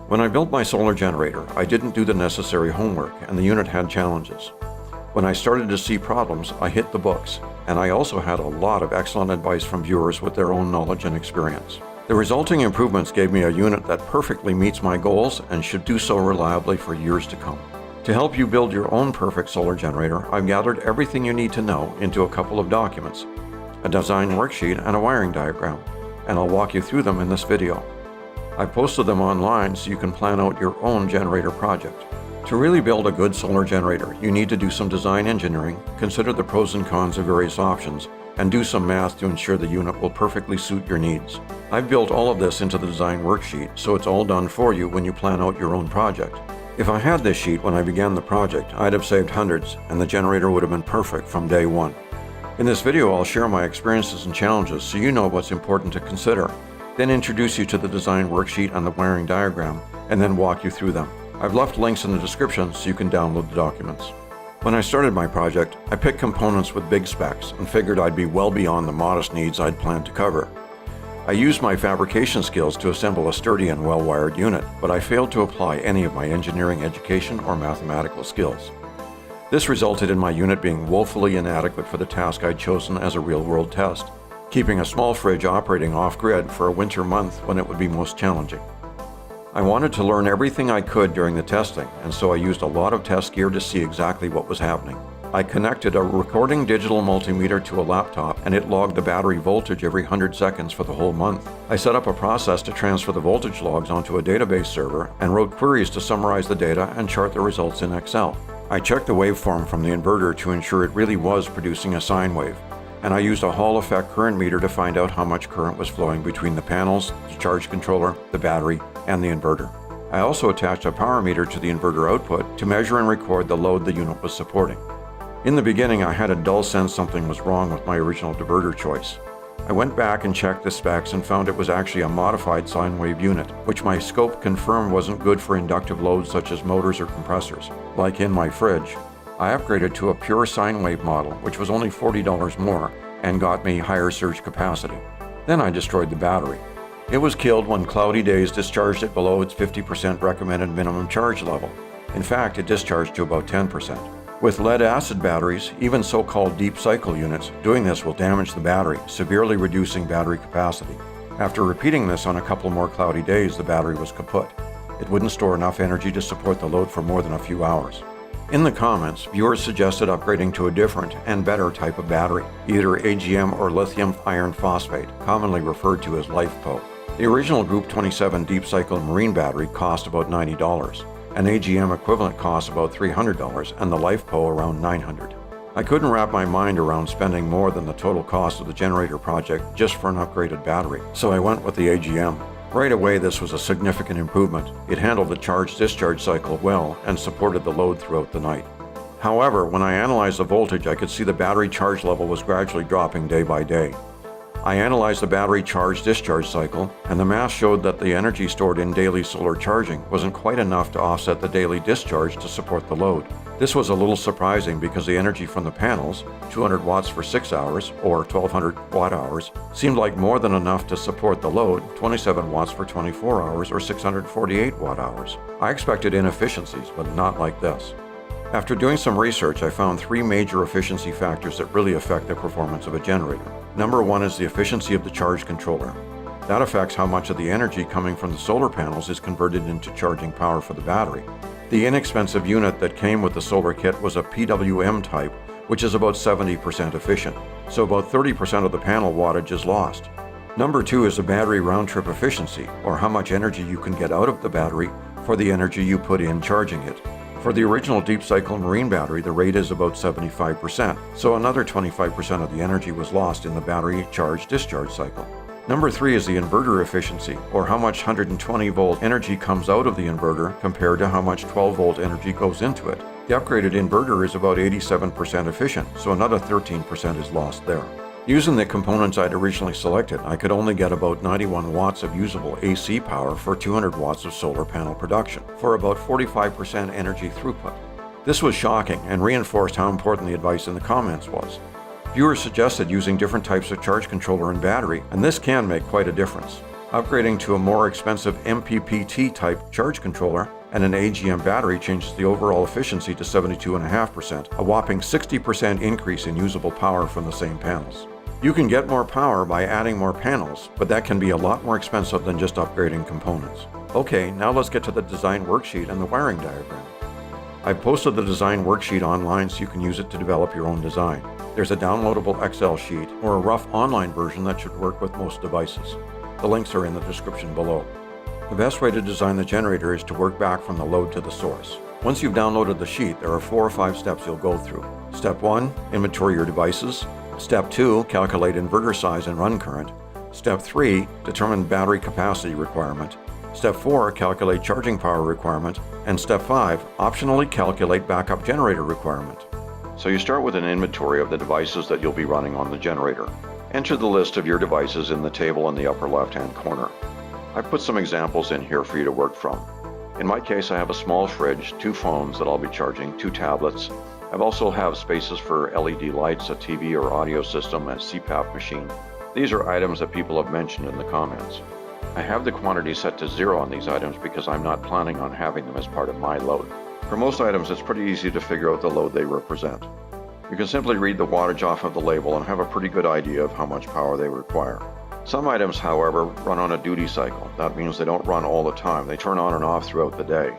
When I built my solar generator, I didn't do the necessary homework and the unit had challenges. When I started to see problems, I hit the books, and I also had a lot of excellent advice from viewers with their own knowledge and experience. The resulting improvements gave me a unit that perfectly meets my goals and should do so reliably for years to come. To help you build your own perfect solar generator, I've gathered everything you need to know into a couple of documents, a design worksheet and a wiring diagram, and I'll walk you through them in this video. I've posted them online so you can plan out your own generator project. To really build a good solar generator, you need to do some design engineering, consider the pros and cons of various options, and do some math to ensure the unit will perfectly suit your needs. I've built all of this into the design worksheet, so it's all done for you when you plan out your own project. If I had this sheet when I began the project, I'd have saved hundreds, and the generator would have been perfect from day one. In this video, I'll share my experiences and challenges so you know what's important to consider, then introduce you to the design worksheet and the wiring diagram, and then walk you through them. I've left links in the description so you can download the documents. When I started my project, I picked components with big specs and figured I'd be well beyond the modest needs I'd planned to cover. I used my fabrication skills to assemble a sturdy and well-wired unit, but I failed to apply any of my engineering education or mathematical skills. This resulted in my unit being woefully inadequate for the task I'd chosen as a real-world test, keeping a small fridge operating off-grid for a winter month when it would be most challenging. I wanted to learn everything I could during the testing, and so I used a lot of test gear to see exactly what was happening. I connected a recording digital multimeter to a laptop, and it logged the battery voltage every 100 seconds for the whole month. I set up a process to transfer the voltage logs onto a database server and wrote queries to summarize the data and chart the results in Excel. I checked the waveform from the inverter to ensure it really was producing a sine wave, and I used a Hall effect current meter to find out how much current was flowing between the panels, the charge controller, the battery, and the inverter. I also attached a power meter to the inverter output to measure and record the load the unit was supporting. In the beginning, I had a dull sense something was wrong with my original diverter choice. I went back and checked the specs and found it was actually a modified sine wave unit, which my scope confirmed wasn't good for inductive loads such as motors or compressors, like in my fridge. I upgraded to a pure sine wave model, which was only $40 more and got me higher surge capacity. Then I destroyed the battery. It was killed when cloudy days discharged it below its 50% recommended minimum charge level. In fact, it discharged to about 10%. With lead-acid batteries, even so-called deep cycle units, doing this will damage the battery, severely reducing battery capacity. After repeating this on a couple more cloudy days, the battery was kaput. It wouldn't store enough energy to support the load for more than a few hours. In the comments, viewers suggested upgrading to a different and better type of battery, either AGM or lithium iron phosphate, commonly referred to as LiFePO. The original Group 27 deep cycle marine battery cost about $90. An AGM equivalent cost about $300, and the LiFePO around $900. I couldn't wrap my mind around spending more than the total cost of the generator project just for an upgraded battery, so I went with the AGM. Right away, this was a significant improvement. It handled the charge-discharge cycle well and supported the load throughout the night. However, when I analyzed the voltage, I could see the battery charge level was gradually dropping day by day. I analyzed the battery charge-discharge cycle, and the math showed that the energy stored in daily solar charging wasn't quite enough to offset the daily discharge to support the load. This was a little surprising because the energy from the panels, 200 watts for 6 hours or 1200 watt hours, seemed like more than enough to support the load, 27 watts for 24 hours or 648 watt hours. I expected inefficiencies, but not like this. After doing some research, I found three major efficiency factors that really affect the performance of a generator. Number one is the efficiency of the charge controller. That affects how much of the energy coming from the solar panels is converted into charging power for the battery. The inexpensive unit that came with the solar kit was a PWM type, which is about 70% efficient, so about 30% of the panel wattage is lost. Number two is the battery round-trip efficiency, or how much energy you can get out of the battery for the energy you put in charging it. For the original deep cycle marine battery, the rate is about 75%, so another 25% of the energy was lost in the battery charge-discharge cycle. Number three is the inverter efficiency, or how much 120 volt energy comes out of the inverter compared to how much 12 volt energy goes into it. The upgraded inverter is about 87% efficient, so another 13% is lost there. Using the components I'd originally selected, I could only get about 91 watts of usable AC power for 200 watts of solar panel production, for about 45% energy throughput. This was shocking and reinforced how important the advice in the comments was. Viewers suggested using different types of charge controller and battery, and this can make quite a difference. Upgrading to a more expensive MPPT type charge controller and an AGM battery changes the overall efficiency to 72.5%, a whopping 60% increase in usable power from the same panels. You can get more power by adding more panels, but that can be a lot more expensive than just upgrading components. Okay, now let's get to the design worksheet and the wiring diagram. I've posted the design worksheet online so you can use it to develop your own design. There's a downloadable Excel sheet or a rough online version that should work with most devices. The links are in the description below. The best way to design the generator is to work back from the load to the source. Once you've downloaded the sheet, there are 4 or 5 steps you'll go through. Step 1, inventory your devices. Step 2, calculate inverter size and run current. Step 3, determine battery capacity requirement. Step 4, calculate charging power requirement. And Step 5, optionally calculate backup generator requirement. So you start with an inventory of the devices that you'll be running on the generator. Enter the list of your devices in the table in the upper left-hand corner. I've put some examples in here for you to work from. In my case, I have a small fridge, 2 phones that I'll be charging, 2 tablets. I also have spaces for LED lights, a TV or audio system, and a CPAP machine. These are items that people have mentioned in the comments. I have the quantity set to 0 on these items because I'm not planning on having them as part of my load. For most items, it's pretty easy to figure out the load they represent. You can simply read the wattage off of the label and have a pretty good idea of how much power they require. Some items, however, run on a duty cycle. That means they don't run all the time. They turn on and off throughout the day.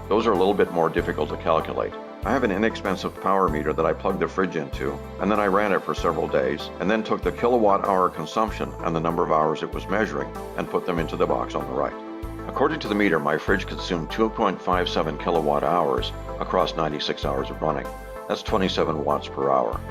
Those are a little bit more difficult to calculate. I have an inexpensive power meter that I plugged the fridge into, and then I ran it for several days, and then took the kilowatt hour consumption and the number of hours it was measuring, and put them into the box on the right. According to the meter, my fridge consumed 2.57 kilowatt hours across 96 hours of running. That's 27 watts per hour.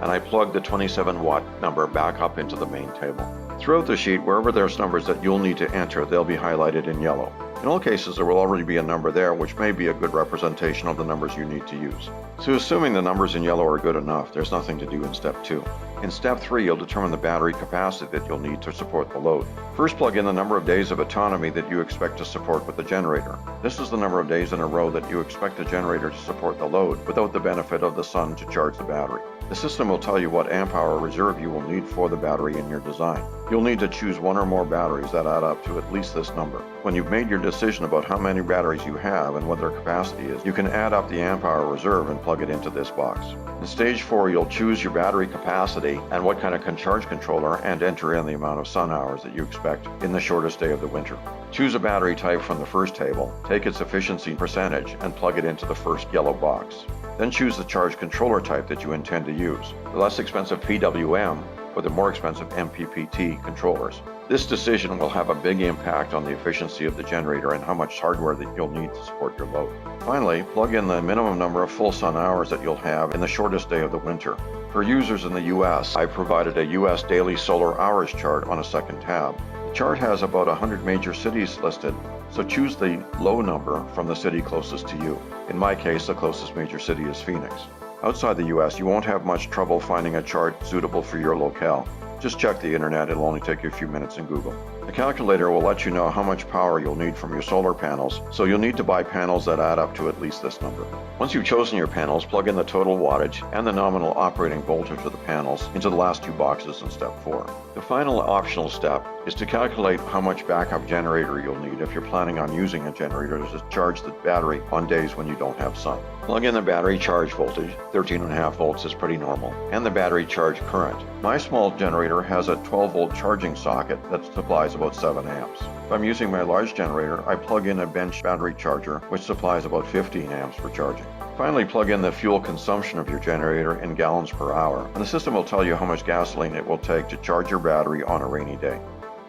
And I plugged the 27 watt number back up into the main table. Throughout the sheet, wherever there's numbers that you'll need to enter, they'll be highlighted in yellow. In all cases, there will already be a number there, which may be a good representation of the numbers you need to use. So assuming the numbers in yellow are good enough, there's nothing to do in Step 2. In Step 3, you'll determine the battery capacity that you'll need to support the load. First, plug in the number of days of autonomy that you expect to support with the generator. This is the number of days in a row that you expect the generator to support the load without the benefit of the sun to charge the battery. The system will tell you what amp hour reserve you will need for the battery in your design. You'll need to choose 1 or more batteries that add up to at least this number. When you've made your decision about how many batteries you have and what their capacity is, you can add up the amp hour reserve and plug it into this box. In Stage 4, you'll choose your battery capacity and what kind of charge controller and enter in the amount of sun hours that you expect in the shortest day of the winter. Choose a battery type from the first table, take its efficiency percentage, and plug it into the first yellow box. Then choose the charge controller type that you intend to use, the less expensive PWM or the more expensive MPPT controllers. This decision will have a big impact on the efficiency of the generator and how much hardware that you'll need to support your load. Finally, plug in the minimum number of full sun hours that you'll have in the shortest day of the winter. For users in the US, I've provided a US daily solar hours chart on a second tab. The chart has about 100 major cities listed, so choose the low number from the city closest to you. In my case, the closest major city is Phoenix. Outside the US, you won't have much trouble finding a chart suitable for your locale. Just check the internet, it'll only take you a few minutes in Google. The calculator will let you know how much power you'll need from your solar panels, so you'll need to buy panels that add up to at least this number. Once you've chosen your panels, plug in the total wattage and the nominal operating voltage of the panels into the last 2 boxes in Step 4. The final optional step is to calculate how much backup generator you'll need if you're planning on using a generator to charge the battery on days when you don't have sun. Plug in the battery charge voltage, 13.5 volts is pretty normal, and the battery charge current. My small generator has a 12-volt charging socket that supplies about 7 amps. If I'm using my large generator, I plug in a bench battery charger, which supplies about 15 amps for charging. Finally, plug in the fuel consumption of your generator in gallons per hour, and the system will tell you how much gasoline it will take to charge your battery on a rainy day.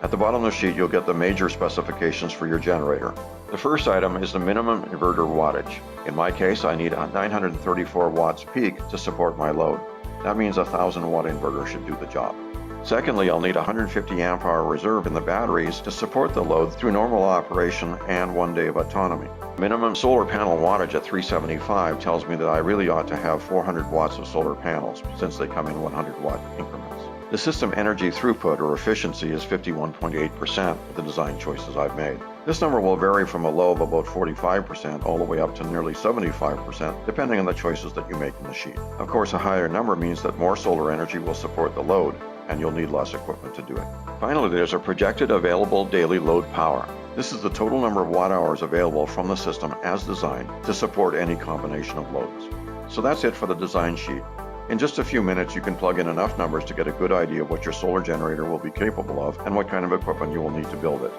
At the bottom of the sheet, you'll get the major specifications for your generator. The first item is the minimum inverter wattage. In my case, I need 934 watts peak to support my load. That means a 1,000 watt inverter should do the job. Secondly, I'll need 150 amp hour reserve in the batteries to support the load through normal operation and 1 day of autonomy. Minimum solar panel wattage at 375 tells me that I really ought to have 400 watts of solar panels since they come in 100 watt increments. The system energy throughput or efficiency is 51.8% with the design choices I've made. This number will vary from a low of about 45% all the way up to nearly 75% depending on the choices that you make in the sheet. Of course, a higher number means that more solar energy will support the load, and you'll need less equipment to do it. Finally, there's a projected available daily load power. This is the total number of watt hours available from the system as designed to support any combination of loads. So that's it for the design sheet. In just a few minutes, you can plug in enough numbers to get a good idea of what your solar generator will be capable of and what kind of equipment you will need to build it.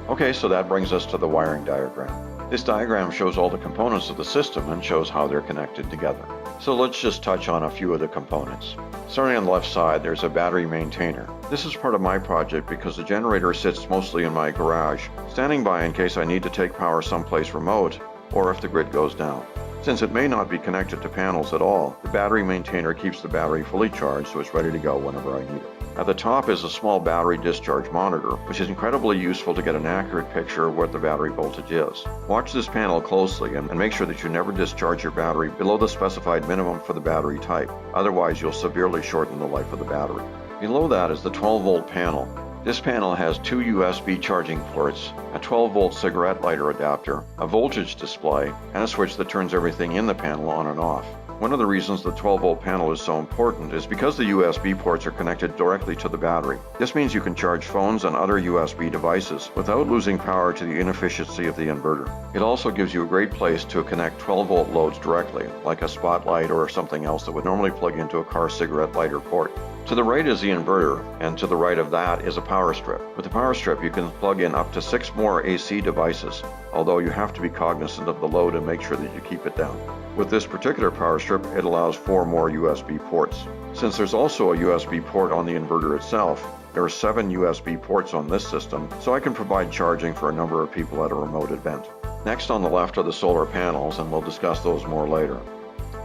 Okay, so that brings us to the wiring diagram. This diagram shows all the components of the system and shows how they're connected together. So let's just touch on a few of the components. Starting on the left side, there's a battery maintainer. This is part of my project because the generator sits mostly in my garage, standing by in case I need to take power someplace remote or if the grid goes down. Since it may not be connected to panels at all, the battery maintainer keeps the battery fully charged so it's ready to go whenever I need it. At the top is a small battery discharge monitor, which is incredibly useful to get an accurate picture of what the battery voltage is. Watch this panel closely and make sure that you never discharge your battery below the specified minimum for the battery type. Otherwise, you'll severely shorten the life of the battery. Below that is the 12-volt panel. This panel has two USB charging ports, a 12-volt cigarette lighter adapter, a voltage display, and a switch that turns everything in the panel on and off. One of the reasons the 12-volt panel is so important is because the USB ports are connected directly to the battery. This means you can charge phones and other USB devices without losing power to the inefficiency of the inverter. It also gives you a great place to connect 12-volt loads directly, like a spotlight or something else that would normally plug into a car cigarette lighter port. To the right is the inverter, and to the right of that is a power strip. With the power strip, you can plug in up to 6 more AC devices, although you have to be cognizant of the load and make sure that you keep it down. With this particular power strip, it allows 4 more USB ports. Since there's also a USB port on the inverter itself, there are 7 USB ports on this system, so I can provide charging for a number of people at a remote event. Next on the left are the solar panels, and we'll discuss those more later.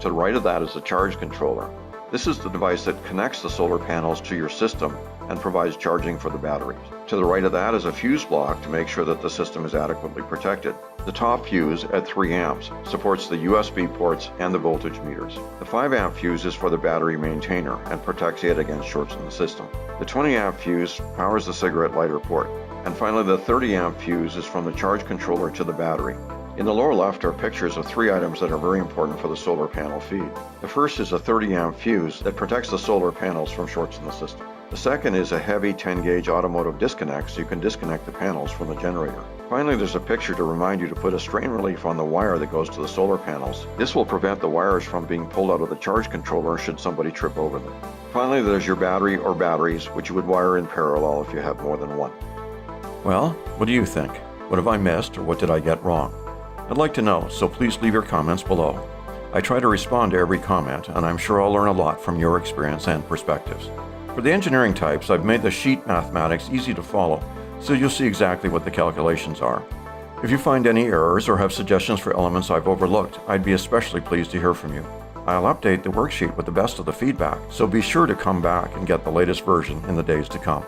To the right of that is the charge controller. This is the device that connects the solar panels to your system and provides charging for the batteries. To the right of that is a fuse block to make sure that the system is adequately protected. The top fuse at 3 amps supports the USB ports and the voltage meters. The 5 amp fuse is for the battery maintainer and protects it against shorts in the system. The 20 amp fuse powers the cigarette lighter port. And finally, the 30 amp fuse is from the charge controller to the battery. In the lower left are pictures of 3 items that are very important for the solar panel feed. The first is a 30 amp fuse that protects the solar panels from shorts in the system. The second is a heavy 10-gauge automotive disconnect so you can disconnect the panels from the generator. Finally, there's a picture to remind you to put a strain relief on the wire that goes to the solar panels. This will prevent the wires from being pulled out of the charge controller should somebody trip over them. Finally, there's your battery or batteries, which you would wire in parallel if you have more than one. Well, what do you think? What have I missed, or what did I get wrong? I'd like to know, so please leave your comments below. I try to respond to every comment, and I'm sure I'll learn a lot from your experience and perspectives. For the engineering types, I've made the sheet mathematics easy to follow, so you'll see exactly what the calculations are. If you find any errors or have suggestions for elements I've overlooked, I'd be especially pleased to hear from you. I'll update the worksheet with the best of the feedback, so be sure to come back and get the latest version in the days to come.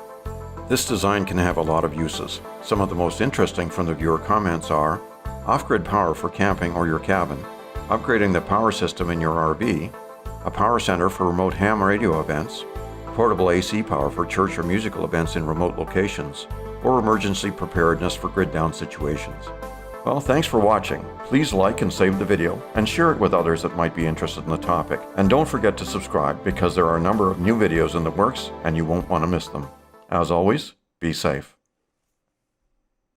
This design can have a lot of uses. Some of the most interesting from the viewer comments are off-grid power for camping or your cabin, upgrading the power system in your RV, a power center for remote ham radio events, portable AC power for church or musical events in remote locations, or emergency preparedness for grid-down situations. Well, thanks for watching. Please like and save the video and share it with others that might be interested in the topic. And don't forget to subscribe because there are a number of new videos in the works and you won't want to miss them. As always, be safe.